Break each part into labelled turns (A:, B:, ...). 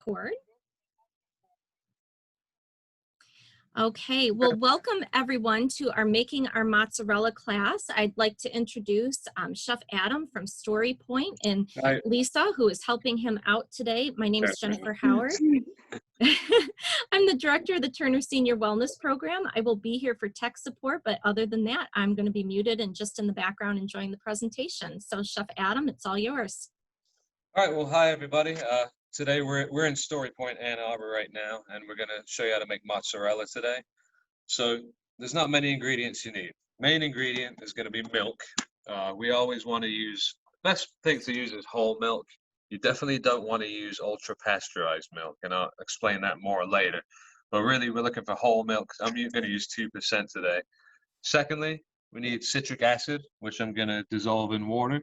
A: record. Okay, well, welcome everyone to our Making Our Mozzarella class. I'd like to introduce Chef Adam from Story Point and Lisa, who is helping him out today. My name is Jennifer Howard. I'm the director of the Turner Senior Wellness Program. I will be here for tech support, but other than that, I'm going to be muted and just in the background enjoying the presentation. So Chef Adam, it's all yours.
B: All right, well, hi everybody. Today we're in Story Point, Ann Arbor right now, and we're going to show you how to make mozzarella today. So there's not many ingredients you need. Main ingredient is going to be milk. We always want to use, best thing to use is whole milk. You definitely don't want to use ultra pasteurized milk, and I'll explain that more later. But really, we're looking for whole milk. I'm going to use 2% today. Secondly, we need citric acid, which I'm going to dissolve in water.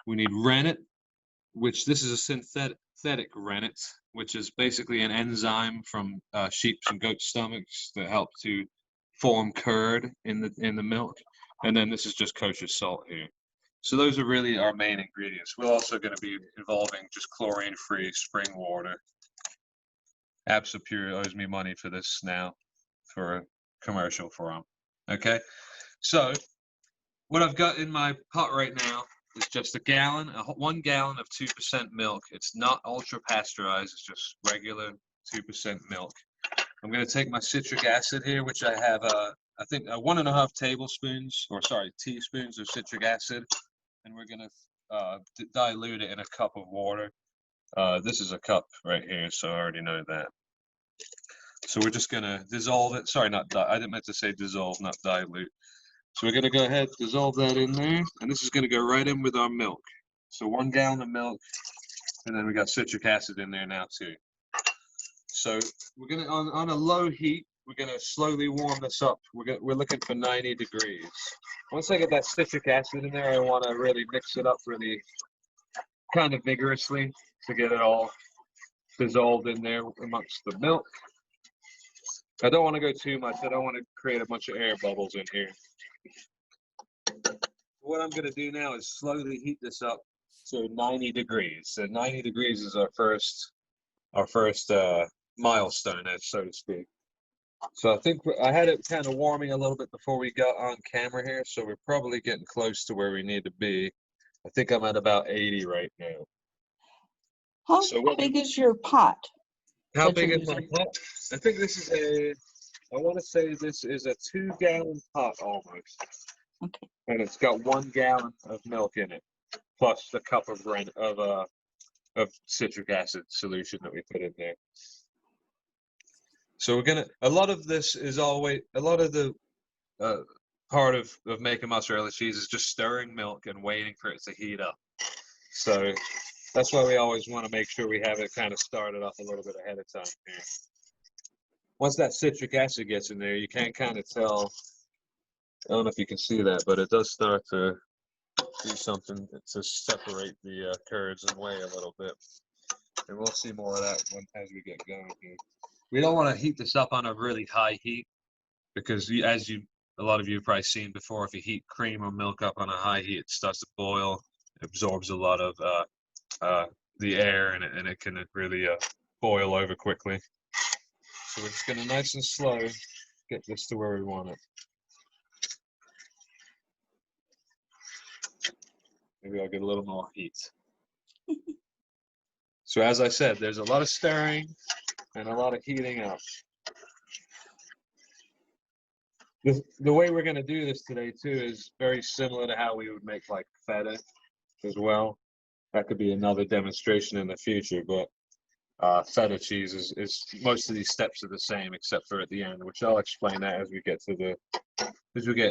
B: We need rennet, which this is a synthetic rennet, which is basically an enzyme from sheep's and goat stomachs that help to form curd in the milk. And then this is just kosher salt here. So those are really our main ingredients. We're also going to be involving just chlorine-free spring water. Absapure owes me money for this now, for a commercial for them. Okay, so what I've got in my pot right now is just a gallon, 1 gallon of 2% milk. It's not ultra pasteurized, it's just regular 2% milk. I'm going to take my citric acid here, which I have, I think 1.5 teaspoons of citric acid, and we're going to dilute it in a cup of water. This is a cup right here, so I already know that. So we're just going to dissolve it. Sorry, I didn't meant to say dissolve, not dilute. So we're going to go ahead, dissolve that in there, and this is going to go right in with our milk. So 1 gallon of milk, and then we got citric acid in there now too. So we're going to, on a low heat, we're going to slowly warm this up. We're looking for 90 degrees. Once I get that citric acid in there, I want to really mix it up really kind of vigorously to get it all dissolved in there amongst the milk. I don't want to go too much. I don't want to create a bunch of air bubbles in here. What I'm going to do now is slowly heat this up to 90 degrees. So 90 degrees is our first milestone, so to speak. So I think I had it kind of warming a little bit before we got on camera here, so we're probably getting close to where we need to be. I think I'm at about 80 right now.
C: How big is your pot?
B: How big is my pot? I think this is I want to say this is a 2-gallon pot almost.
C: Okay.
B: And it's got 1 gallon of milk in it, plus the cup of citric acid solution that we put in there. So a lot of this is always, a lot of the part of making mozzarella cheese is just stirring milk and waiting for it to heat up. So that's why we always want to make sure we have it kind of started off a little bit ahead of time here. Once that citric acid gets in there, you can kind of tell, I don't know if you can see that, but it does start to do something to separate the curds and whey a little bit. And we'll see more of that as we get going here. We don't want to heat this up on a really high heat because a lot of you have probably seen before, if you heat cream or milk up on a high heat, it starts to boil, it absorbs a lot of the air, and it can really boil over quickly. So we're just going to nice and slow get this to where we want it. Maybe I'll get a little more heat. So as I said, there's a lot of stirring and a lot of heating up. The way we're going to do this today too is very similar to how we would make like feta as well. That could be another demonstration in the future, but feta cheese is most of these steps are the same except for at the end, which I'll explain that as we get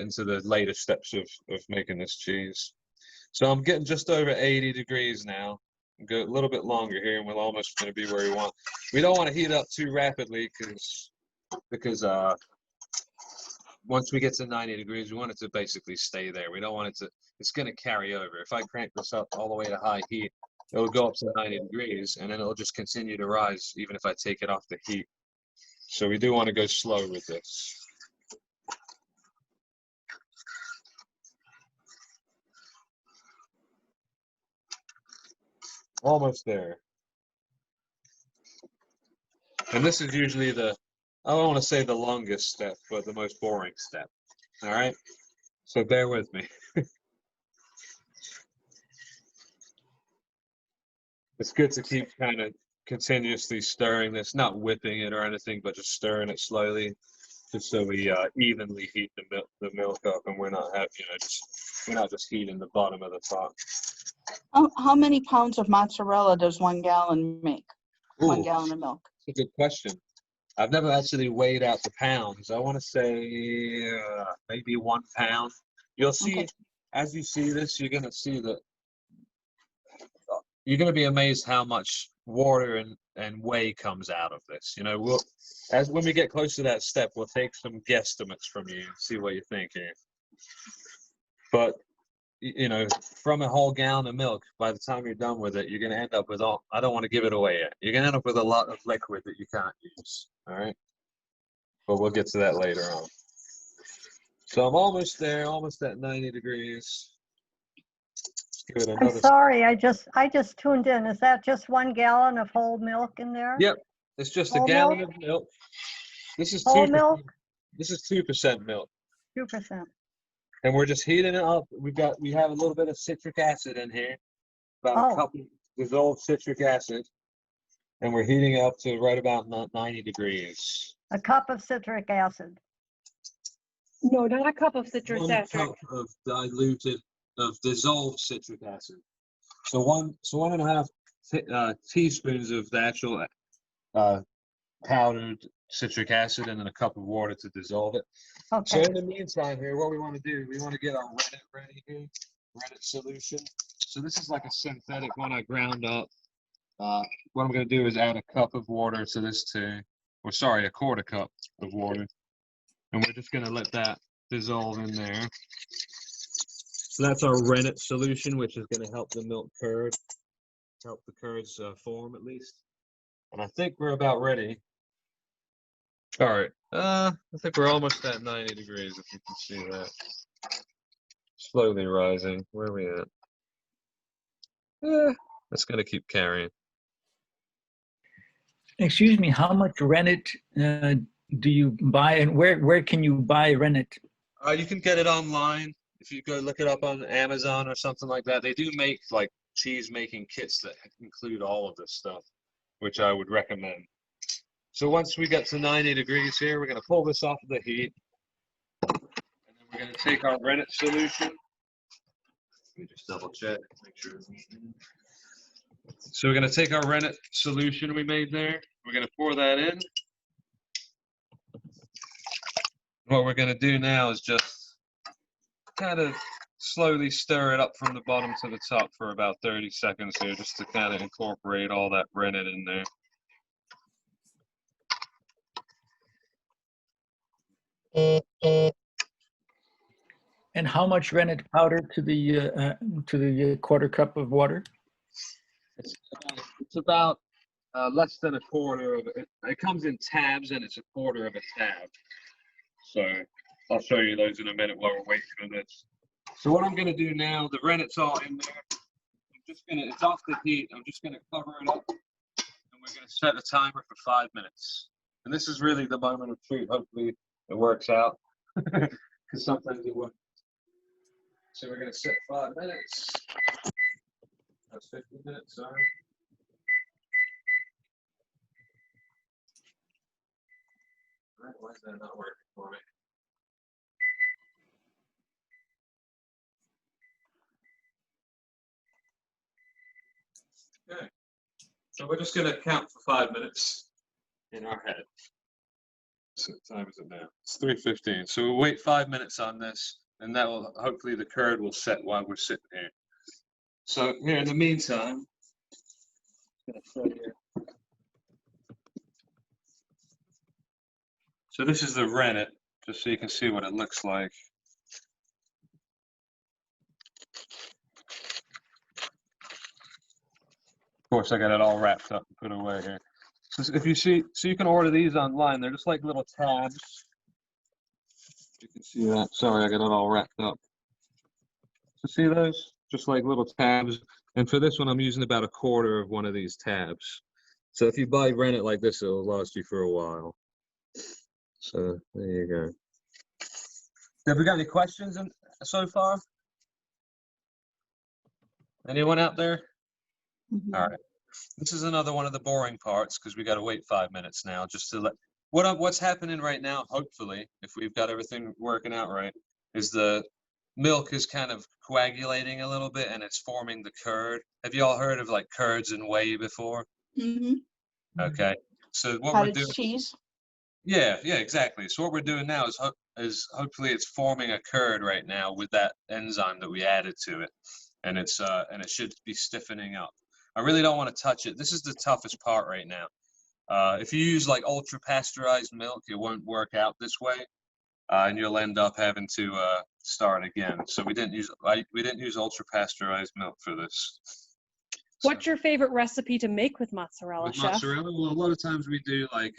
B: into the later steps of making this cheese. So I'm getting just over 80 degrees now. Go a little bit longer here, and we're almost going to be where we want. We don't want to heat up too rapidly because once we get to 90 degrees, we want it to basically stay there. We don't want it to. It's going to carry over. If I crank this up all the way to high heat, it'll go up to 90 degrees, and then it'll just continue to rise even if I take it off the heat. So we do want to go slow with this. Almost there. And this is usually the, I don't want to say the longest step, but the most boring step. All right? So bear with me. It's good to keep kind of continuously stirring this, not whipping it or anything, but just stirring it slowly, just so we evenly heat the milk up, and we're not we're not just heating the bottom of the pot.
C: How many pounds of mozzarella does 1 gallon make?
B: Ooh,
C: 1 gallon of milk.
B: that's a good question. I've never actually weighed out the pounds. I want to say maybe 1 pound. You'll see,
C: Okay.
B: as you see this, you're going to see that you're going to be amazed how much water and whey comes out of this. You know, when we get close to that step, we'll take some guesstimates from you and see what you think here. But, you know, from a whole gallon of milk, by the time you're done with it, you're going to end up with I don't want to give it away yet. You're going to end up with a lot of liquid that you can't use. All right. But we'll get to that later on. So I'm almost there, almost at 90 degrees. Give it
D: I'm
B: another.
D: sorry, I just tuned in. Is that just 1 gallon of whole milk in there?
B: Yep, it's just a
D: Whole
B: gallon
D: milk?
B: of milk. This is
D: Whole
B: 2%.
D: milk?
B: This is 2% milk.
D: 2%.
B: And we're just heating it up. We have a little bit of citric acid in here, about a cup of dissolved citric acid, and we're heating it up to right about 90 degrees.
D: A cup of citric acid.
E: No, not a cup of citric acid.
B: 1 cup of dissolved citric acid. So 1.5 teaspoons of the actual powdered citric acid, and then a cup of water to dissolve it.
D: Okay.
B: So in the meantime here, what we want to do, we want to get our rennet ready here, rennet solution. So this is like a synthetic one I ground up. What I'm going to do is add a cup of water to this too, or sorry, a quarter cup of water. And we're just going to let that dissolve in there. So that's our rennet solution, which is going to help the milk curd, help the curds form at least. And I think we're about ready. All right, I think we're almost at 90 degrees, if you can see that. Slowly rising. Where are we at? Yeah, it's going to keep carrying.
F: Excuse me, how much rennet do you buy, and where can you buy rennet?
B: You can get it online. If you go look it up on Amazon or something like that. They do make like cheese making kits that include all of this stuff, which I would recommend. So once we get to 90 degrees here, we're going to pull this off of the heat. And then we're going to take our rennet solution. Let me just double check, make sure it's in. So we're going to take our rennet solution we made there. We're going to pour that in. What we're going to do now is just kind of slowly stir it up from the bottom to the top for about 30 seconds here, just to kind of incorporate all that rennet in there.
F: And how much rennet powder to the quarter cup of water?
B: It's about less than a quarter of it. It comes in tabs, and it's a quarter of a tab. So I'll show you those in a minute while we're waiting for this. So what I'm going to do now, the rennet's all in there. It's off the heat. I'm just going to cover it up, and we're going to set a timer for 5 minutes. And this is really the moment of truth. Hopefully it works out, because sometimes it won't. So we're going to set 5 minutes. That's 50 minutes, sorry. All right, why is that not working for me? Okay, so we're just going to count for 5 minutes in our head. So what time is it now? It's 3:15. So we'll wait 5 minutes on this, and that will hopefully the curd will set while we're sitting here. So here in the meantime, I'm going to show you. So this is the rennet, just so you can see what it looks like. Of course, I got it all wrapped up and put away here. So if you see, so you can order these online. They're just like little tabs. You can see that. Sorry, I got it all wrapped up. So see those? Just like little tabs. And for this one, I'm using about a quarter of one of these tabs. So if you buy rennet like this, it'll last you for a while. So there you go. Have we got any questions so far? Anyone out there?
C: Mhm.
B: All right. This is another one of the boring parts because we got to wait 5 minutes now just to let what's happening right now, hopefully, if we've got everything working out right, is the milk is kind of coagulating a little bit and it's forming the curd. Have you all heard of like curds and whey before?
C: Mhm.
B: Okay. So what we're
C: Cottage
B: doing,
C: cheese.
B: yeah, exactly. So what we're doing now is hopefully it's forming a curd right now with that enzyme that we added to it, and it should be stiffening up. I really don't want to touch it. This is the toughest part right now. If you use like ultra pasteurized milk, it won't work out this way, and you'll end up having to start again. So we didn't use ultra pasteurized milk for this.
E: What's your favorite recipe to make with mozzarella,
B: With
E: chef?
B: mozzarella, well, a lot of times we do like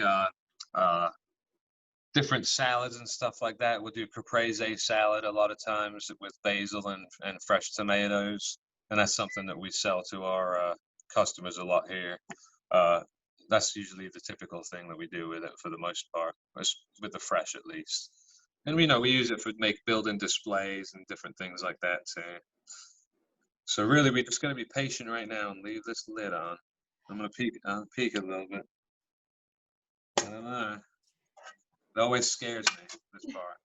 B: different salads and stuff like that. We'll do caprese salad a lot of times with basil and fresh tomatoes, and that's something that we sell to our customers a lot here. That's usually the typical thing that we do with it for the most part, with the fresh at least. And we know we use it for building displays and different things like that too. So really, we're just going to be patient right now and leave this lid on. I'm going to peek a little bit. I don't know. It always scares me, this part.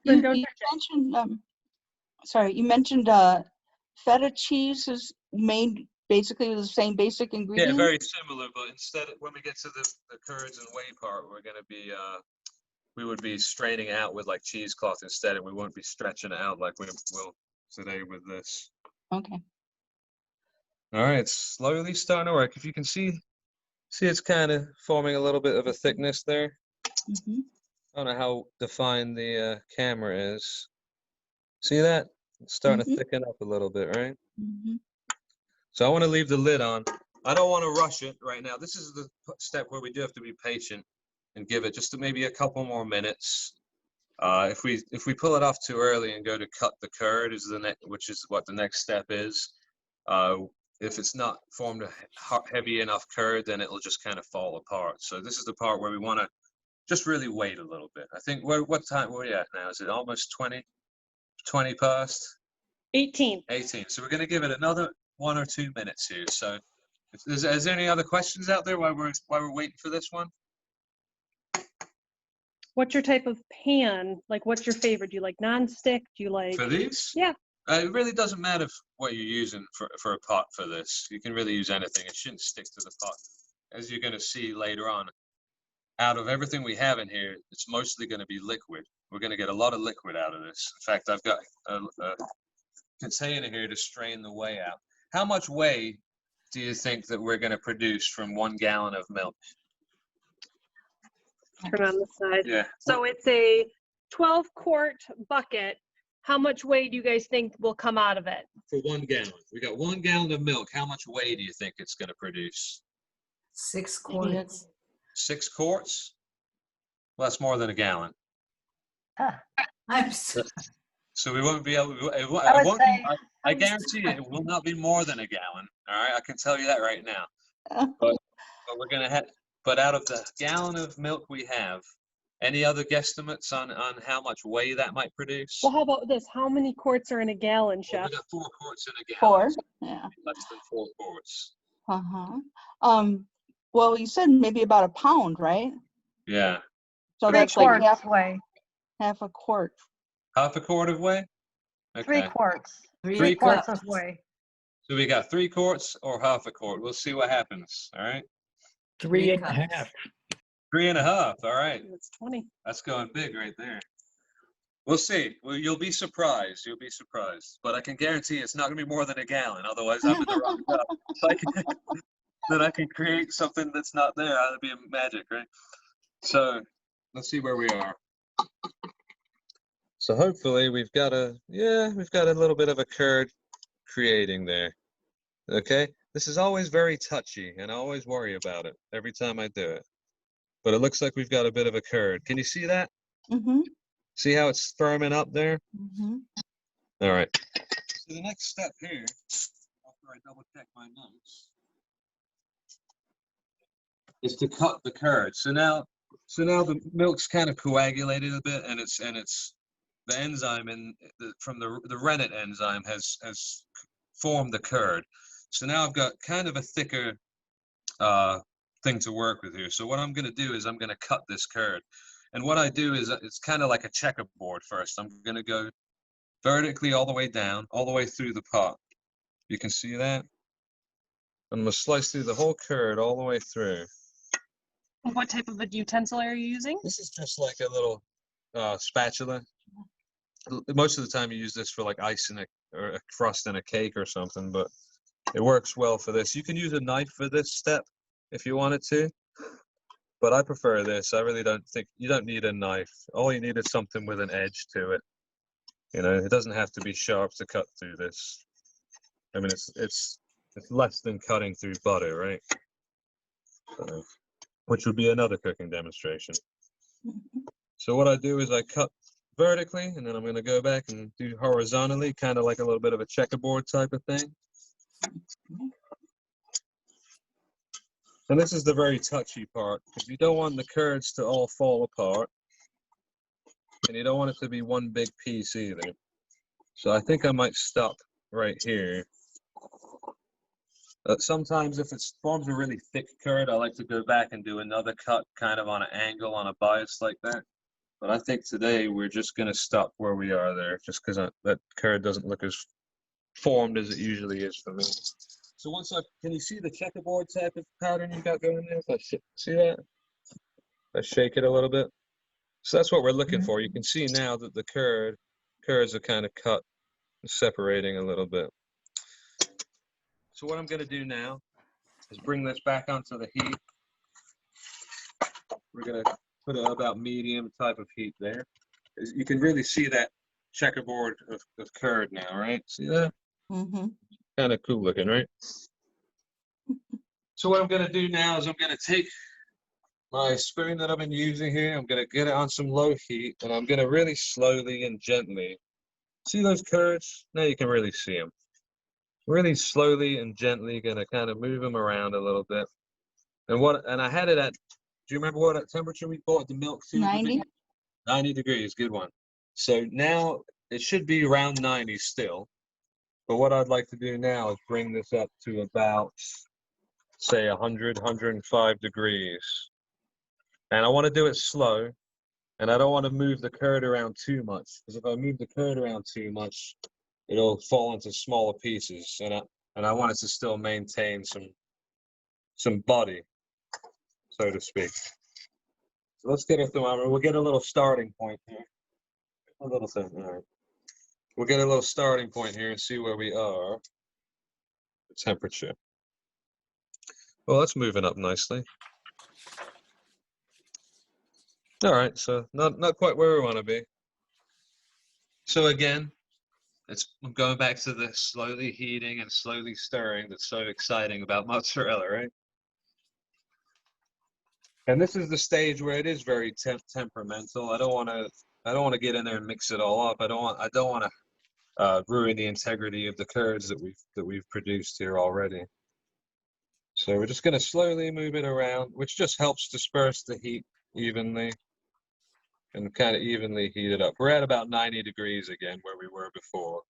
E: Then
C: You,
E: don't
C: you
E: touch it.
C: mentioned, sorry, you mentioned feta cheese is made basically with the same basic
B: Yeah,
C: ingredients?
B: very similar, but instead, when we get to the curds and whey part, we're going to be, we would be straining out with like cheesecloth instead, and we won't be stretching it out like we will today with this.
C: Okay.
B: All right, it's slowly starting to work. If you can see it's kind of forming a little bit of a thickness there.
C: Mhm.
B: I don't know how defined the camera is. See that? It's starting to thicken up a little bit, right?
C: Mhm.
B: So I want to leave the lid on. I don't want to rush it right now. This is the step where we do have to be patient and give it just maybe a couple more minutes. If we pull it off too early and go to cut the curd, which is what the next step is. If it's not formed a heavy enough curd, then it'll just kind of fall apart. So this is the part where we want to just really wait a little bit. I think what time are we at now? Is it almost 20 past?
E: 18.
B: 18. So we're going to give it another 1 or 2 minutes here. So is there any other questions out there while we're waiting for this one?
E: What's your type of pan? Like, what's your favorite? Do you like nonstick? Do you like?
B: For these?
E: Yeah.
B: It really doesn't matter what you're using for a pot for this. You can really use anything. It shouldn't stick to the pot. As you're going to see later on, out of everything we have in here, it's mostly going to be liquid. We're going to get a lot of liquid out of this. In fact, I've got a container here to strain the whey out. How much whey do you think that we're going to produce from 1 gallon of milk?
E: Turn on the side.
B: Yeah.
E: So it's a 12-quart bucket. How much whey do you guys think will come out of it?
B: For 1 gallon. We got 1 gallon of milk. How much whey do you think it's going to produce?
G: 6
C: Maybe
G: quarts.
B: 6 quarts? Well, that's more than a gallon.
G: I'm so,
B: So we won't be able to,
D: I would say,
B: I guarantee you, it will not be more than a gallon. All right, I can tell you that right now. But we're gonna have, but out of the gallon of milk we have, any other guesstimates on how much whey that might produce?
E: Well, how about this? How many quarts are in a gallon,
B: Well,
E: chef?
B: we got 4 quarts in a gallon.
C: 4, yeah.
B: Less than 4 quarts.
C: Uh-huh. Well, you said maybe about a pound, right?
B: Yeah.
C: So
D: 3
C: that's like
D: quarts whey.
C: half a quart.
B: Half a quart of whey?
D: 3
B: Okay.
D: quarts.
G: 3
D: 3 quarts
G: cups.
D: of whey.
B: So we got 3 quarts or half a quart. We'll see what happens. All right.
F: 3 and a
G: cups.
F: half.
B: 3 and a half. All right.
E: That's 20.
B: That's going big right there. We'll see. Well, you'll be surprised. You'll be surprised. But I can guarantee it's not going to be more than a gallon. Otherwise, I'm in the wrong job. Then I can create something that's not there. That'd be magic, right? So let's see where we are. So hopefully we've got a little bit of a curd creating there. Okay. This is always very touchy, and I always worry about it every time I do it. But it looks like we've got a bit of a curd. Can you see that?
C: Mm-hmm.
B: See how it's firming up there?
C: Mm-hmm.
B: All right. So the next step here, after I double check my notes, is to cut the curd. So now the milk's kind of coagulated a bit, and it's the enzyme from the rennet enzyme has formed the curd. So now I've got kind of a thicker thing to work with here. So what I'm going to do is I'm going to cut this curd. And what I do is it's kind of like a checkerboard first. I'm going to go vertically all the way down, all the way through the pot. You can see that? I'm going to slice through the whole curd all the way through.
E: What type of a utensil are you using?
B: This is just like a little spatula. Most of the time you use this for like ice or a crust in a cake or something, but it works well for this. You can use a knife for this step if you wanted to, but I prefer this. I really don't think you don't need a knife. All you need is something with an edge to it. You know, it doesn't have to be sharp to cut through this. I mean, it's less than cutting through butter, right? So, which would be another cooking demonstration. So what I do is I cut vertically, and then I'm going to go back and do horizontally, kind of like a little bit of a checkerboard type of thing. And this is the very touchy part, because you don't want the curds to all fall apart, and you don't want it to be one big piece either. So I think I might stop right here. Sometimes if it forms a really thick curd, I like to go back and do another cut kind of on an angle, on a bias like that. But I think today we're just going to stop where we are there, just because that curd doesn't look as formed as it usually is for me. So can you see the checkerboard type of pattern you got going there? If I see that? I shake it a little bit. So that's what we're looking for. You can see now that the curds are kind of cut, separating a little bit. So what I'm going to do now is bring this back onto the heat. We're going to put it about medium type of heat there. You can really see that checkerboard of curd now, right? See that?
C: Mm-hmm.
B: Kind of cool looking, right? So what I'm going to do now is I'm going to take my spoon that I've been using here. I'm going to get it on some low heat, and I'm going to really slowly and gently. See those curds? Now you can really see them. Really slowly and gently going to kind of move them around a little bit. And I had it at, do you remember what temperature we bought the milk to?
C: 90.
B: 90 degrees, good one. So now it should be around 90 still. But what I'd like to do now is bring this up to about, say, 100, 105 degrees. And I want to do it slow. And I don't want to move the curd around too much. Because if I move the curd around too much, it'll fall into smaller pieces. And I want it to still maintain some body, so to speak. So let's get a thermometer. We'll get a little starting point here. A little thing, all right. We'll get a little starting point here and see where we are. The temperature. Well, that's moving up nicely. All right, so not quite where we want to be. So again, I'm going back to the slowly heating and slowly stirring that's so exciting about mozzarella, right? And this is the stage where it is very temperamental. I don't want to get in there and mix it all up. I don't want to ruin the integrity of the curds that we've produced here already. So we're just going to slowly move it around, which just helps disperse the heat evenly and kind of evenly heat it up. We're at about 90 degrees again where we were before.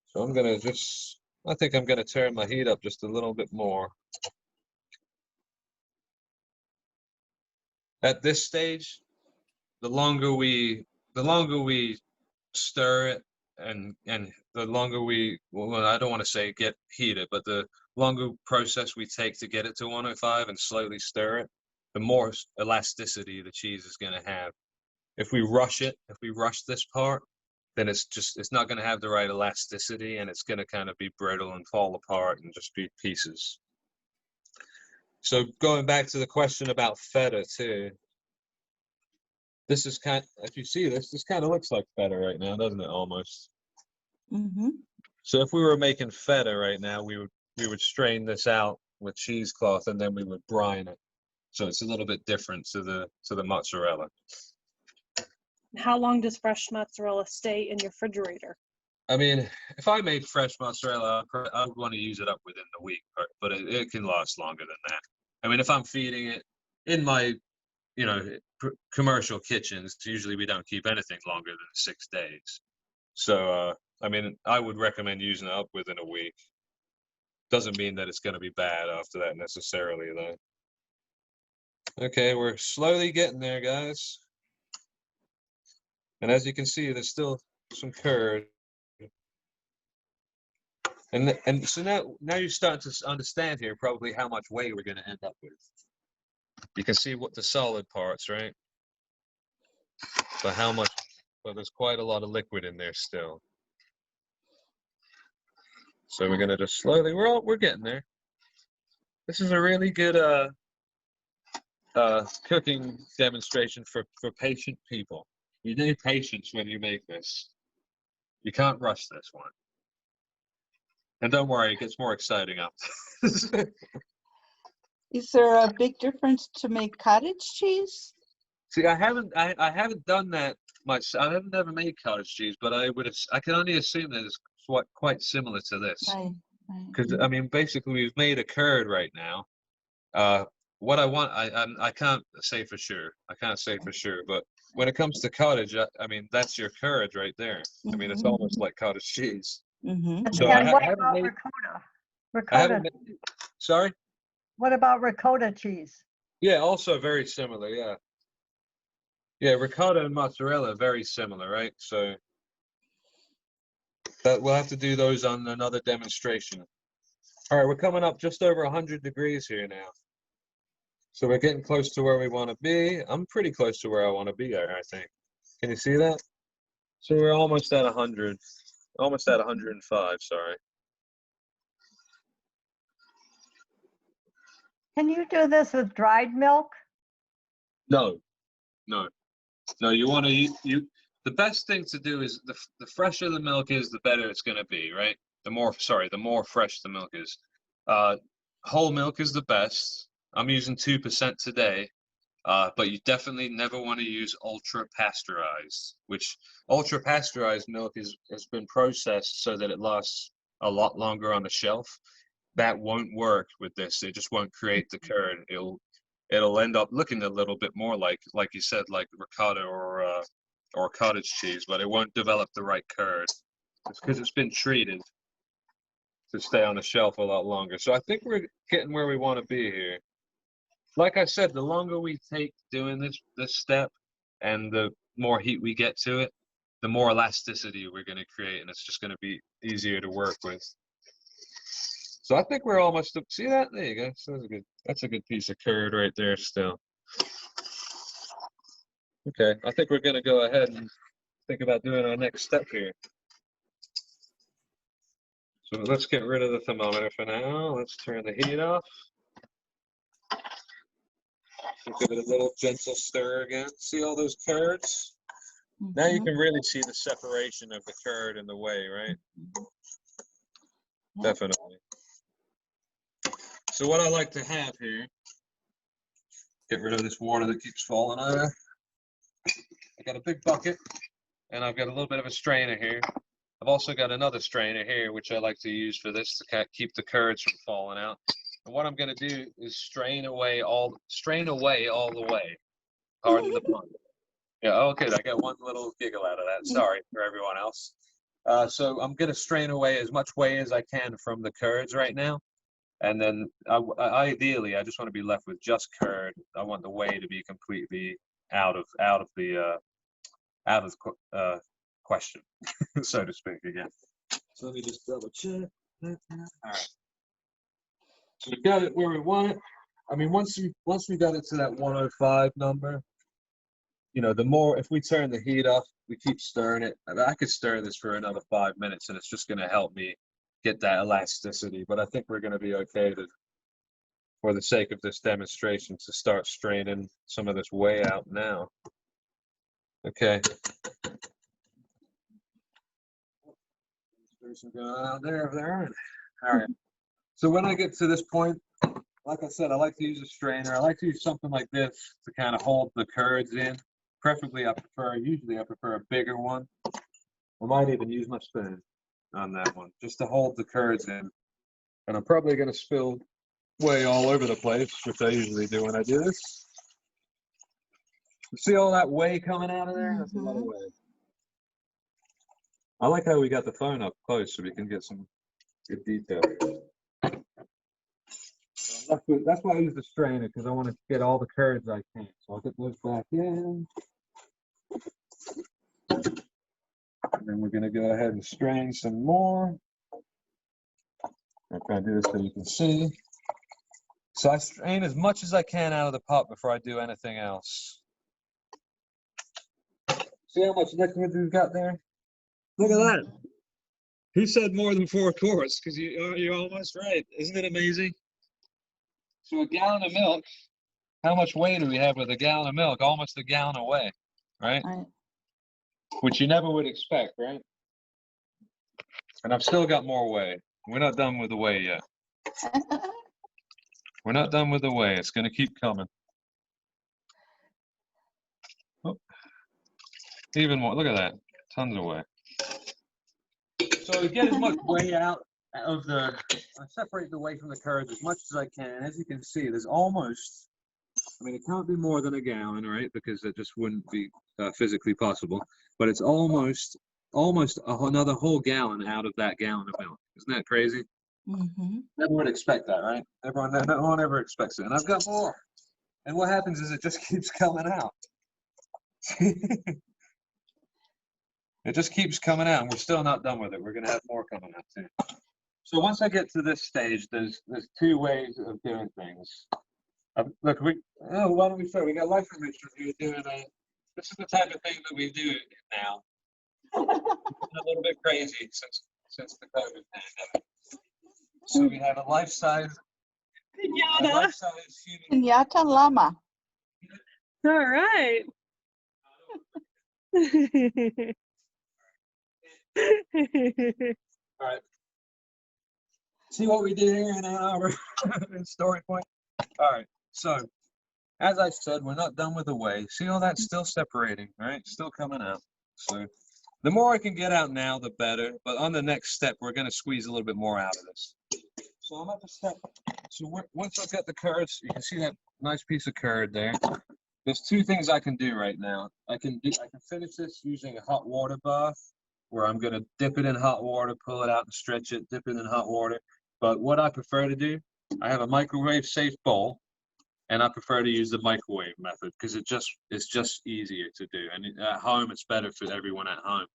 B: So I think I'm going to turn my heat up just a little bit more. At this stage, the longer we stir it and the longer well, I don't want to say get heated, but the longer process we take to get it to 105 and slowly stir it, the more elasticity the cheese is going to have. If we rush this part, then it's not going to have the right elasticity, and it's going to kind of be brittle and fall apart and just be pieces. So going back to the question about feta too, this is if you see this kind of looks like feta right now, doesn't it, almost?
C: Mm-hmm. So
B: if we were making feta right now, we would strain this out with cheesecloth, and then we would brine it. So it's a little bit different to the mozzarella.
E: How long does fresh mozzarella stay in your refrigerator?
B: I mean, if I made fresh mozzarella, I would want to use it up within the week, but it can last longer than that. I mean, if I'm feeding it in my, you know, commercial kitchens, usually we don't keep anything longer than 6 days. So, I mean, I would recommend using it up within a week. Doesn't mean that it's going to be bad after that necessarily, though. Okay, we're slowly getting there, guys. And as you can see, there's still some curd. And so now you're starting to understand here probably how much whey we're going to end up with. You can see what the solid parts, right? But how much? Well, there's quite a lot of liquid in there still. So we're going to just slowly. We're getting there. This is a really good cooking demonstration for patient people. You need patience when you make this. You can't rush this one. And don't worry, it gets more exciting after.
C: Is there a big difference to make cottage cheese?
B: See, I haven't done that much. I haven't never made cottage cheese, but I can only assume that it's quite similar to this.
C: Right.
B: Because I mean, basically, we've made a curd right now. What I want, I can't say for sure. I can't say for sure, but when it comes to cottage, I mean, that's your curd right there. I mean, it's almost like cottage cheese. So
D: And what
B: haven't
D: about
B: made.
D: ricotta?
B: I
D: Ricotta,
B: haven't made. Sorry.
D: what about ricotta cheese?
B: Yeah, also very similar. Yeah. Yeah, ricotta and mozzarella are very similar, right? So that we'll have to do those on another demonstration. All right, we're coming up just over 100 degrees here now. So we're getting close to where we want to be. I'm pretty close to where I want to be, I think. Can you see that? So we're almost at 100, almost at 105, sorry.
D: Can you do this with dried milk?
B: No, no, no, you want to, the best thing to do is the fresher the milk is, the better it's going to be, right? The more fresh the milk is. Whole milk is the best. I'm using 2% today. But you definitely never want to use ultra pasteurized, which ultra pasteurized milk has been processed so that it lasts a lot longer on the shelf. That won't work with this. It just won't create the curd. It'll end up looking a little bit more like you said, like ricotta or cottage cheese, but it won't develop the right curd. It's because it's been treated to stay on the shelf a lot longer. So I think we're getting where we want to be here. Like I said, the longer we take doing this step and the more heat we get to it, the more elasticity we're going to create, and it's just going to be easier to work with. So I think we're almost up. See that? There you go. So that's a good piece of curd right there still. Okay, I think we're going to go ahead and think about doing our next step here. So let's get rid of the thermometer for now. Let's turn the heat off. Give it a little gentle stir again. See all those curds? Now you can really see the separation of the curd and the whey, right? Definitely. So what I like to have here, get rid of this water that keeps falling over. I got a big bucket, and I've got a little bit of a strainer here. I've also got another strainer here, which I like to use for this to keep the curds from falling out. And what I'm going to do is strain away all the way. Pardon the pun. Yeah, okay, I got one little giggle out of that. Sorry for everyone else. So I'm going to strain away as much whey as I can from the curds right now. And then ideally, I just want to be left with just curd. I want the whey to be completely out of the question, so to speak again. So let me just double check. All right. So we got it where we want it. I mean, once we got it to that 105 number, you know, the more, if we turn the heat off, we keep stirring it. I mean, I could stir this for another 5 minutes, and it's just going to help me get that elasticity. But I think we're going to be okay for the sake of this demonstration, to start straining some of this whey out now. Okay. There's some going on there. All right. So when I get to this point, like I said, I like to use a strainer. I like to use something like this to kind of hold the curds in. Preferably, usually I prefer a bigger one. I might even use my spoon on that one, just to hold the curds in. And I'm probably going to spill whey all over the place, which I usually do when I do this. You see all that whey coming out of there? That's a lot of whey. I like how we got the phone up close so we can get some good detail. That's why I use the strainer, because I want to get all the curds I can. So I'll get those back in. And then we're going to go ahead and strain some more. I'll try to do this so you can see. So I strain as much as I can out of the pot before I do anything else. See how much liquid we've got there? Look at that. He said more than 4 quarts, because you're almost right. Isn't it amazing? So a gallon of milk, how much whey do we have with a gallon of milk? Almost a gallon of whey, right? Which you never would expect, right? And I've still got more whey. We're not done with the whey yet. We're not done with the whey. It's going to keep coming. Oh. Even more. Look at that. Tons of whey. So to get as much whey out of the, I separate the whey from the curds as much as I can. And as you can see, there's almost, I mean, it can't be more than a gallon, right? Because it just wouldn't be physically possible. But it's almost another whole gallon out of that gallon of milk. Isn't that crazy? Never would expect that, right? No one ever expects it. And I've got more. And what happens is it just keeps coming out. It just keeps coming out, and we're still not done with it. We're going to have more coming out too. So once I get to this stage, there's 2 ways of doing things. Look, why don't we start? We got Life and Richard here doing this is the type of thing that we do now. It's a little bit crazy since the COVID pandemic. So we have a life-size human.
C: Pinata llama.
E: All right.
B: All right. See what we did here in Ann Arbor in Story Point? All right. So, as I said, we're not done with the whey. See all that's still separating, right? Still coming out. So, the more I can get out now, the better. But on the next step, we're going to squeeze a little bit more out of this. So I'm at the step. So once I've got the curds, you can see that nice piece of curd there. There's 2 things I can do right now. I can finish this using a hot water bath, where I'm going to dip it in hot water, pull it out and stretch it, dip it in hot water. But what I prefer to do, I have a microwave safe bowl, and I prefer to use the microwave method because it's just easier to do. And at home, it's better for everyone at home.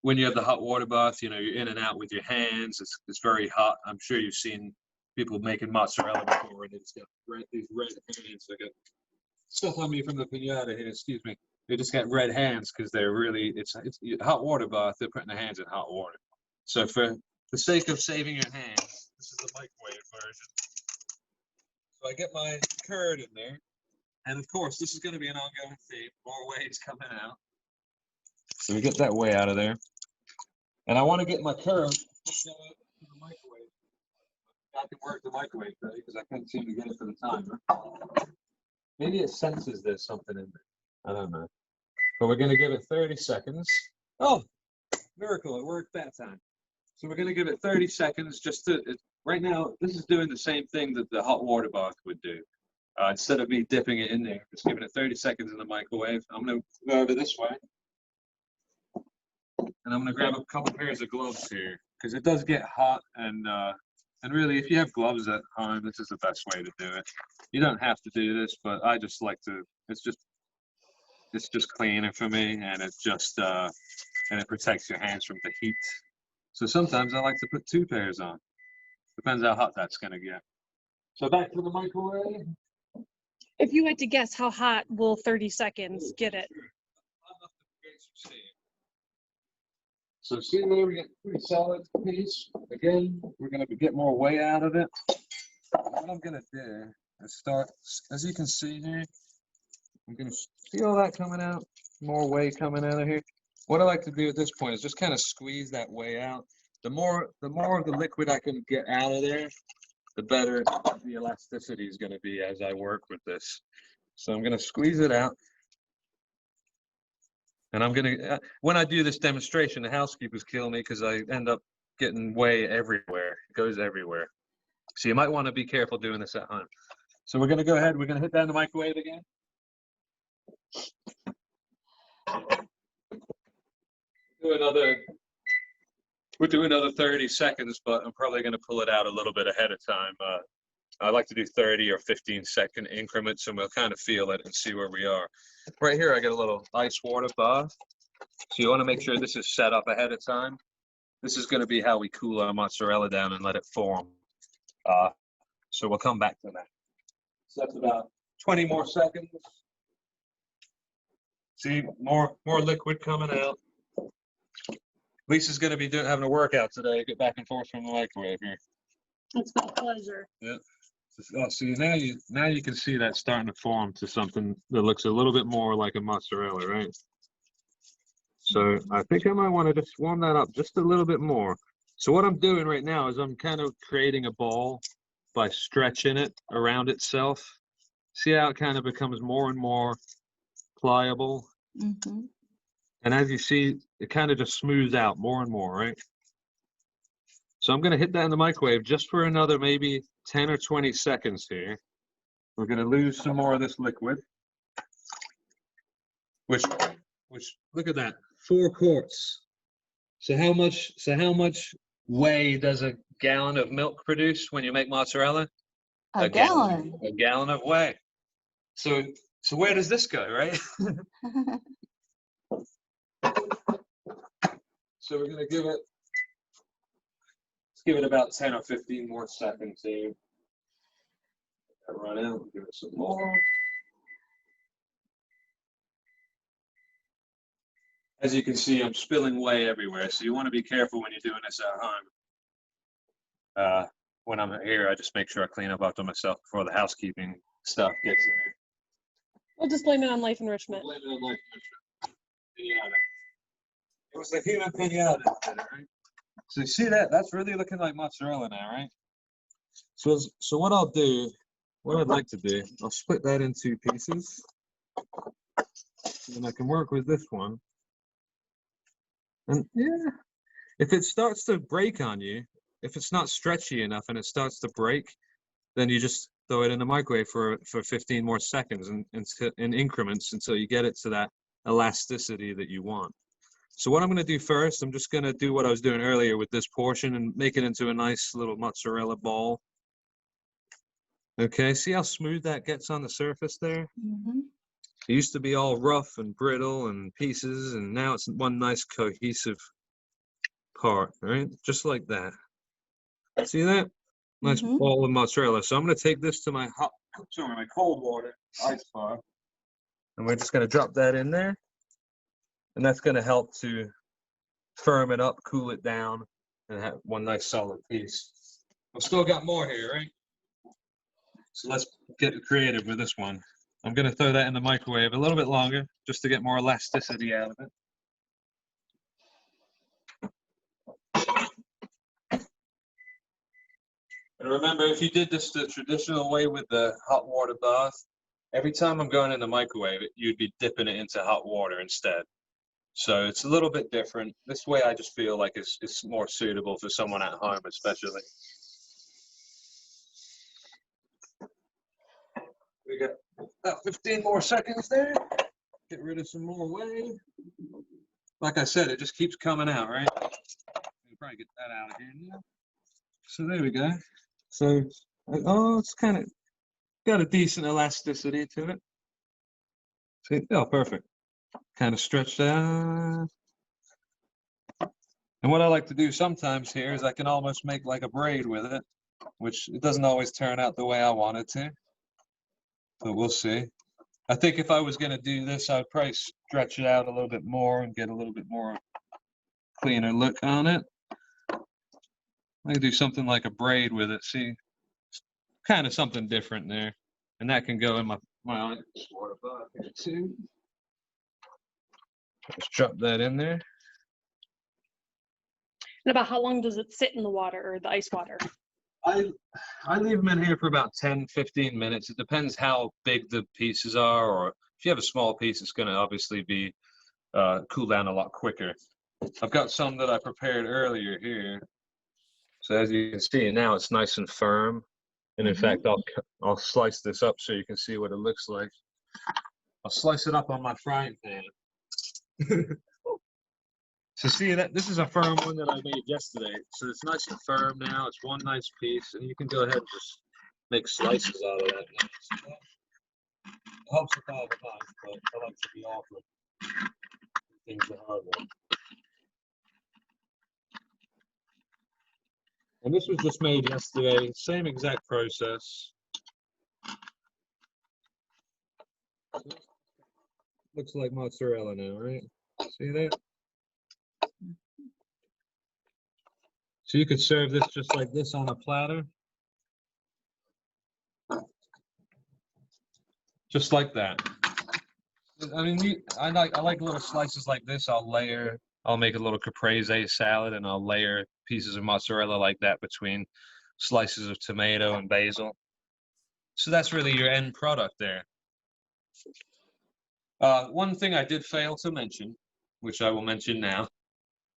B: When you have the hot water bath, you're in and out with your hands. It's very hot. I'm sure you've seen people making mozzarella before, and they just got these red hands. They got stuff on me from the pinata here. Excuse me. They just got red hands because they're really it's hot water bath. They're putting their hands in hot water. So for the sake of saving your hands, this is the microwave version. So I get my curd in there, and of course this is going to be an ongoing theme. More whey is coming out. So we get that whey out of there. And I want to get my curd to the microwave. I can work the microwave today because I couldn't seem to get it for the timer. Maybe it senses there's something in there. I don't know. But we're going to give it 30 seconds. Oh, miracle, it worked that time. So we're going to give it 30 seconds just to, right now, this is doing the same thing that the hot water bath would do. Instead of me dipping it in there, just giving it 30 seconds in the microwave. I'm going to go over this way. And I'm going to grab a couple pairs of gloves here because it does get hot. And really, if you have gloves at home, this is the best way to do it. You don't have to do this, but I just like to, it's just cleaner for me, and it just, and it protects your hands from the heat. So sometimes I like to put 2 pairs on. Depends how hot that's going to get. So back to the microwave.
E: If you had to guess, how hot will 30 seconds get it?
B: So see there, we get a pretty solid piece. Again, we're going to get more whey out of it. What I'm going to do is start, as you can see here, I'm going to see all that coming out, more whey coming out of here. What I like to do at this point is just kind of squeeze that whey out. The more of the liquid I can get out of there, the better the elasticity is going to be as I work with this. So I'm going to squeeze it out. And I'm going to, when I do this demonstration, the housekeepers kill me because I end up getting whey everywhere. It goes everywhere. So you might want to be careful doing this at home. So we're going to go ahead. We're going to hit that in the microwave again. We'll do another 30 seconds, but I'm probably going to pull it out a little bit ahead of time. I like to do 30 or 15-second increments, and we'll kind of feel it and see where we are. Right here, I got a little ice water bath. So you want to make sure this is set up ahead of time. This is going to be how we cool our mozzarella down and let it form. So we'll come back to that. So that's about 20 more seconds. See, more liquid coming out. Lisa's going to be having a workout today. Get back and forth from the microwave here.
E: It's my pleasure.
B: Yeah. Oh, see, now you can see that starting to form to something that looks a little bit more like a mozzarella, right? So I think I might want to just warm that up just a little bit more. So what I'm doing right now is I'm kind of creating a ball by stretching it around itself. See how it kind of becomes more and more pliable?
C: Mm-hmm.
B: And as you see, it kind of just smooths out more and more, right? So I'm going to hit that in the microwave just for another maybe 10 or 20 seconds here. We're going to lose some more of this liquid, which look at that, 4 quarts. So how much whey does a gallon of milk produce when you make mozzarella?
C: A gallon.
B: A gallon of whey. So where does this go, right? So we're gonna give it about 10 or 15 more seconds here. Run out, give it some more. As you can see, I'm spilling whey everywhere, so you want to be careful when you're doing this at home. When I'm here, I just make sure I clean up after myself before the housekeeping stuff gets in here.
E: We'll just blame it on life enrichment.
B: Blame it on life enrichment. Pinata. It was the human pinata, right? So you see that? That's really looking like mozzarella now, right? So what I'd like to do, I'll split that in 2 pieces. And I can work with this one. And yeah, if it starts to break on you, if it's not stretchy enough and it starts to break, then you just throw it in the microwave for 15 more seconds in increments until you get it to that elasticity that you want. So what I'm going to do first, I'm just going to do what I was doing earlier with this portion and make it into a nice little mozzarella ball. Okay, see how smooth that gets on the surface there?
C: Mm-hmm.
B: It used to be all rough and brittle and pieces, and now it's one nice cohesive part, right? Just like that. See that? Nice ball of mozzarella. So I'm going to take this to my cold water ice bar, and we're just going to drop that in there, and that's going to help to firm it up, cool it down, and have one nice solid piece. I've still got more here, right? So let's get creative with this one. I'm going to throw that in the microwave a little bit longer just to get more elasticity out of it. And remember, if you did this the traditional way with the hot water bath, every time I'm going in the microwave, you'd be dipping it into hot water instead. So it's a little bit different. This way I just feel like it's more suitable for someone at home especially. We got about 15 more seconds there. Get rid of some more whey. Like I said, it just keeps coming out, right? We'll probably get that out of here now. So there we go. So, oh, it's kind of got a decent elasticity to it. See, oh, perfect. Kind of stretched out. And what I like to do sometimes here is I can almost make like a braid with it, which it doesn't always turn out the way I want it to. But we'll see. I think if I was going to do this, I'd probably stretch it out a little bit more and get a little bit more cleaner look on it. I can do something like a braid with it. See, kind of something different there. And that can go in my water bath here too. Just drop that in there.
E: And about how long does it sit in the water or the ice water?
B: I leave them in here for about 10, 15 minutes. It depends how big the pieces are, or if you have a small piece, it's going to obviously be cool down a lot quicker. I've got some that I prepared earlier here. So as you can see now, it's nice and firm. And in fact, I'll slice this up so you can see what it looks like. I'll slice it up on my frying pan. So see that this is a firm one that I made yesterday. So it's nice and firm now. It's one nice piece, and you can go ahead and just make slices out of that. It helps with all the knife, but I like to be awkward. Things the hard way. And this was just made yesterday. Same exact process. Looks like mozzarella now, right? See that? So you could serve this just like this on a platter. Just like that. I mean, I like little slices like this. I'll make a little caprese salad and I'll layer pieces of mozzarella like that between slices of tomato and basil. So that's really your end product there. One thing I did fail to mention, which I will mention now,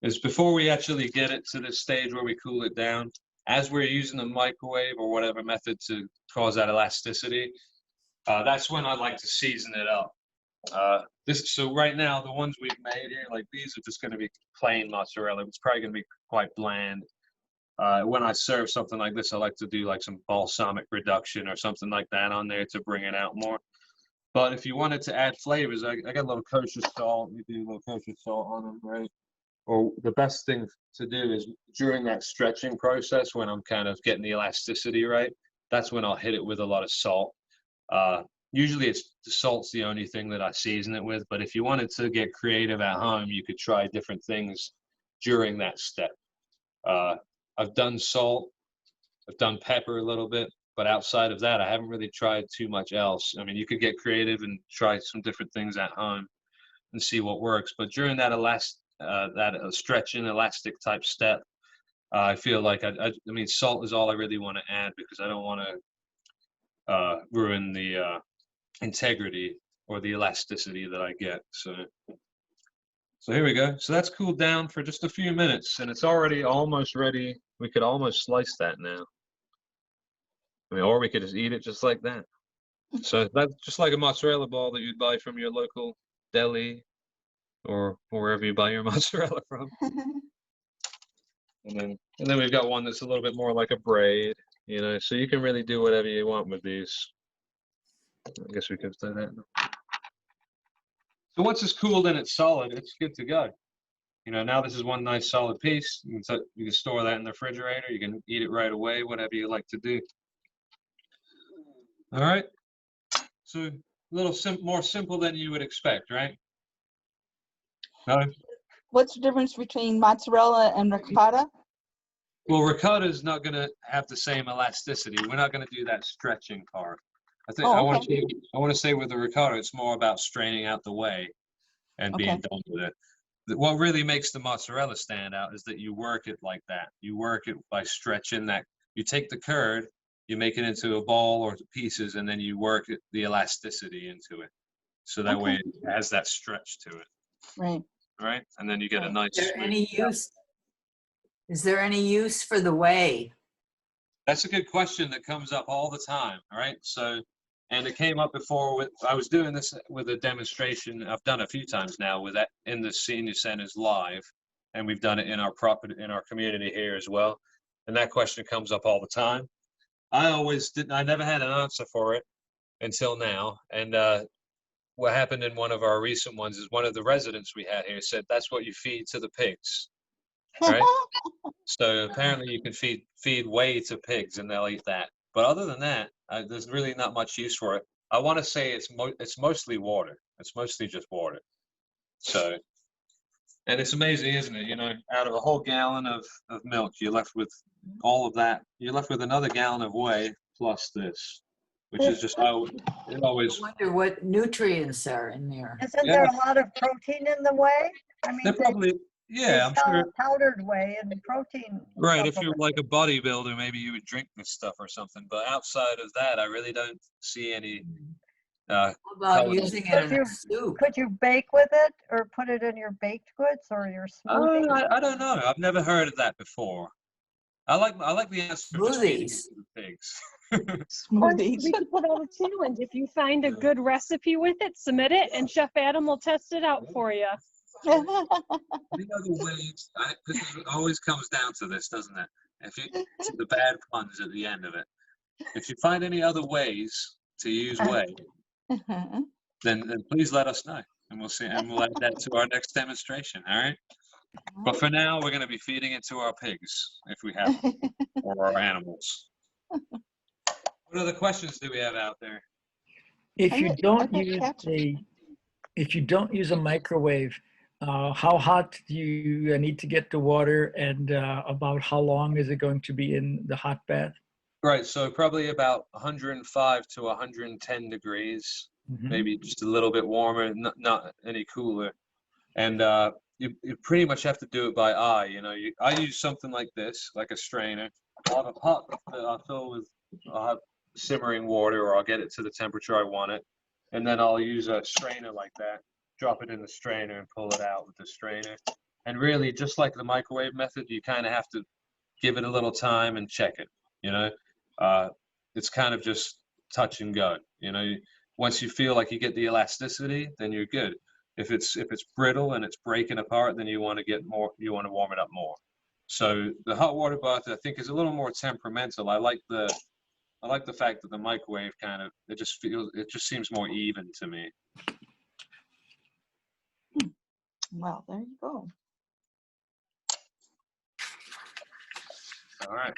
B: is before we actually get it to this stage where we cool it down, as we're using the microwave or whatever method to cause that elasticity, that's when I like to season it up. So right now, the ones we've made here, like these are just going to be plain mozzarella. It's probably going to be quite bland. When I serve something like this, I like to do like some balsamic reduction or something like that on there to bring it out more. But if you wanted to add flavors, I got a little kosher salt. You do a little kosher salt on them, right? Or the best thing to do is during that stretching process, when I'm kind of getting the elasticity right, that's when I'll hit it with a lot of salt. Usually the salt's the only thing that I season it with, but if you wanted to get creative at home, you could try different things during that step. I've done salt, I've done pepper a little bit, but outside of that, I haven't really tried too much else. I mean, you could get creative and try some different things at home and see what works. But during that stretching elastic type step, I feel like I mean, salt is all I really want to add because I don't want to ruin the integrity or the elasticity that I get. So here we go. So that's cooled down for just a few minutes and it's already almost ready. We could almost slice that now. I mean, or we could just eat it just like that. So that's just like a mozzarella ball that you'd buy from your local deli or wherever you buy your mozzarella from. And then we've got one that's a little bit more like a braid, you know, so you can really do whatever you want with these. I guess we could say that. So once it's cooled and it's solid, it's good to go. You know, now this is one nice solid piece. You can store that in the refrigerator. You can eat it right away, whatever you like to do. All right. So a little more simple than you would expect, right? No?
C: What's the difference between mozzarella and ricotta?
B: Well, ricotta is not going to have the same elasticity. We're not going to do that stretching part. I think I want to say with the ricotta, it's more about straining out the whey and being done with it. What really makes the mozzarella stand out is that you work it like that. You work it by stretching that. You take the curd, you make it into a ball or pieces, and then you work the elasticity into it. So that way it has that stretch to it.
C: Right.
B: Right? And then you get a nice
G: Is there any use for the whey?
B: That's a good question that comes up all the time. All right. So, and it came up before I was doing this with a demonstration. I've done a few times now with that in the senior centers live, and we've done it in our community here as well. And that question comes up all the time. I never had an answer for it until now. And what happened in one of our recent ones is one of the residents we had here said, that's what you feed to the pigs. Right? So apparently you can feed whey to pigs and they'll eat that. But other than that, there's really not much use for it. I want to say it's mostly water. It's mostly just water. So, and it's amazing, isn't it? You know, out of a whole gallon of milk, you're left with all of that. You're left with another gallon of whey plus this, which is just how it always.
G: I wonder what nutrients are in there.
D: Isn't there a lot of protein in the whey? I mean,
B: They're probably. Yeah, I'm sure.
D: Powdered whey and protein.
B: Right, if you're like a bodybuilder, maybe you would drink this stuff or something. But outside of that, I really don't see any.
G: How about using it in a soup?
D: Could you bake with it or put it in your baked goods or your smoothie?
B: I don't know. I've never heard of that before. I like the answer.
G: Smoothies.
B: Pigs.
E: Or
C: Smoothies.
E: we could put out a challenge. If you find a good recipe with it, submit it, and Chef Adam will test it out for you.
B: Any other ways? Because it always comes down to this, doesn't it? If you the bad puns at the end of it. If you find any other ways to use whey, then please let us know, and we'll see, and we'll add that to our next demonstration. All right. But for now, we're going to be feeding it to our pigs if we have them, or our animals. What other questions do we have out there?
F: If you don't
C: got
F: use
C: cats.
F: if you don't use a microwave, how hot do you need to get the water, and about how long is it going to be in the hot bath?
B: Right, so probably about 105 to 110 degrees, maybe just a little bit warmer, not any cooler. And you pretty much have to do it by eye. You know, I use something like this, like a strainer. I'll have a pot that I'll fill with simmering water, or I'll get it to the temperature I want it. And then I'll use a strainer like that, drop it in the strainer and pull it out with the strainer. And really, just like the microwave method, you kind of have to give it a little time and check it, you know. It's kind of just touch and go, you know. Once you feel like you get the elasticity, then you're good. If it's brittle and it's breaking apart, then you want to warm it up more. So the hot water bath, I think, is a little more temperamental. I like the fact that the microwave it just seems more even to me.
C: Well, there you go.
B: All right.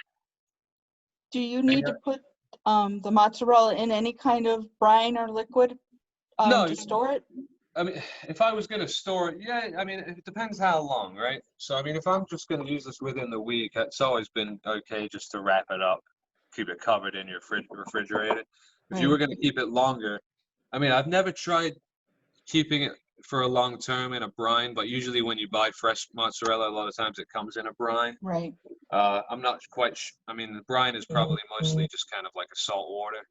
C: Do you need to put the mozzarella in any kind of brine or liquid
B: No.
C: to store it?
B: I mean, if I was going to store it, yeah, I mean, it depends how long, right? So, I mean, if I'm just going to use this within the week, it's always been okay just to wrap it up, keep it covered in your refrigerator. If you were going to keep it longer, I mean, I've never tried keeping it for a long term in a brine, but usually when you buy fresh mozzarella, a lot of times it comes in a brine.
C: Right.
B: I'm not quite I mean, the brine is probably mostly just kind of like a salt water.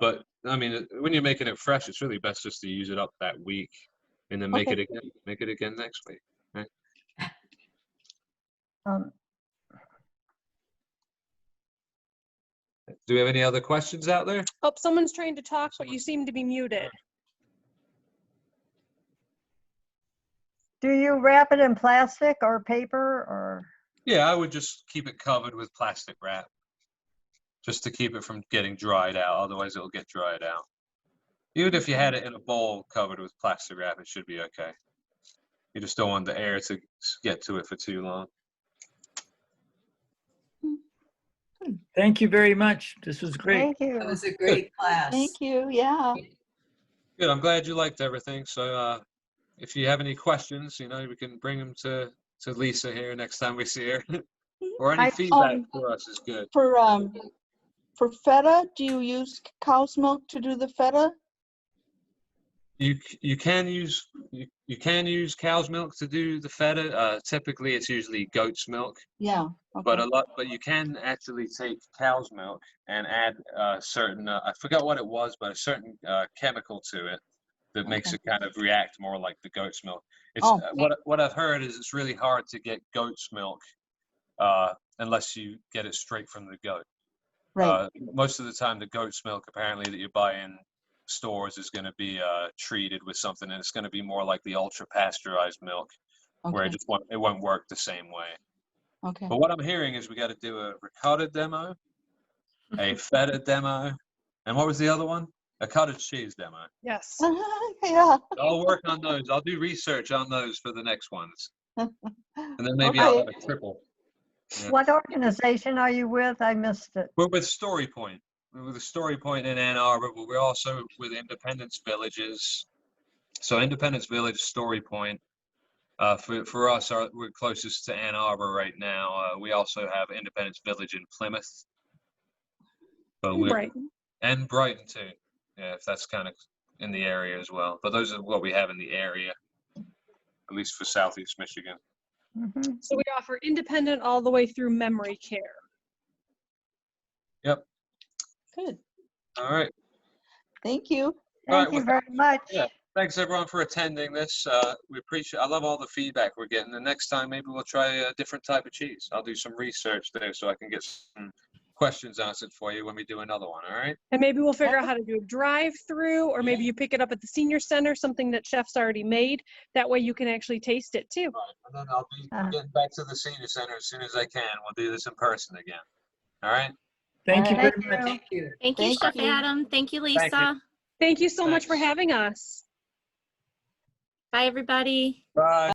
B: But I mean, when you're making it fresh, it's really best just to use it up that week, and then make it again next week. Right? Do we have any other questions out there?
E: Oh, someone's trying to talk, but you seem to be muted.
D: Do you wrap it in plastic or paper or?
B: Yeah, I would just keep it covered with plastic wrap, just to keep it from getting dried out. Otherwise, it'll get dried out. Even if you had it in a bowl covered with plastic wrap, it should be okay. You just don't want the air to get to it for too long.
F: Thank you very much. This was great.
D: Thank you.
G: That was a great class.
C: Thank you. Yeah.
B: Good. I'm glad you liked everything. So if you have any questions, you know, we can bring them to Lisa here next time we see her. Or any feedback for us is good.
C: For feta, do you use cow's milk to do the feta?
B: You can use cow's milk to do the feta. Typically, it's usually goat's milk.
C: Yeah. Okay.
B: But you can actually take cow's milk and add certain I forgot what it was, but a certain chemical to it that makes it kind of react more like the goat's milk. It's what I've heard is it's really hard to get goat's milk unless you get it straight from the goat.
C: Right.
B: Most of the time, the goat's milk apparently that you buy in stores is going to be treated with something, and it's going to be more like the ultra pasteurized milk, where it won't work the same way.
C: Okay.
B: But what I'm hearing is we got to do a ricotta demo, a feta demo, and what was the other one? A cottage cheese demo.
E: Yes.
C: Yeah.
B: I'll work on those. I'll do research on those for the next ones, and then maybe I'll have a triple. Yeah.
D: What organization are you with? I missed it.
B: We're with Story Point. We're with Story Point in Ann Arbor, but we're also with Independence Villages. So Independence Village, Story Point. For us, we're closest to Ann Arbor right now. We also have Independence Village in Plymouth. But
E: Brighton.
B: And Brighton too. Yeah, if that's kind of in the area as well. But those are what we have in the area, at least for Southeast Michigan.
D: Mm-hmm.
E: So we offer independent all the way through memory care.
B: Yep.
C: Good.
B: All right.
C: Thank you.
D: Thank you very much.
B: Yeah. thanks everyone for attending this. We appreciate, I love all the feedback we're getting. The next time, maybe we'll try a different type of cheese. I'll do some research there so I can get some questions answered for you when we do another one, all right?
E: And maybe we'll figure out how to do a drive-through, or maybe you pick it up at the senior center, something that chef's already made. That way you can actually taste it too.
B: Right. And then I'll be getting back to the senior center as soon as I can. We'll do this in person again. All right?
F: Thank you
C: All right.
F: very much.
G: Thank you.
A: Thank you, Chef Adam. Thank you, Lisa.
E: Thank you so much for
B: Thanks.
E: having us.
A: Bye, everybody.
B: Bye.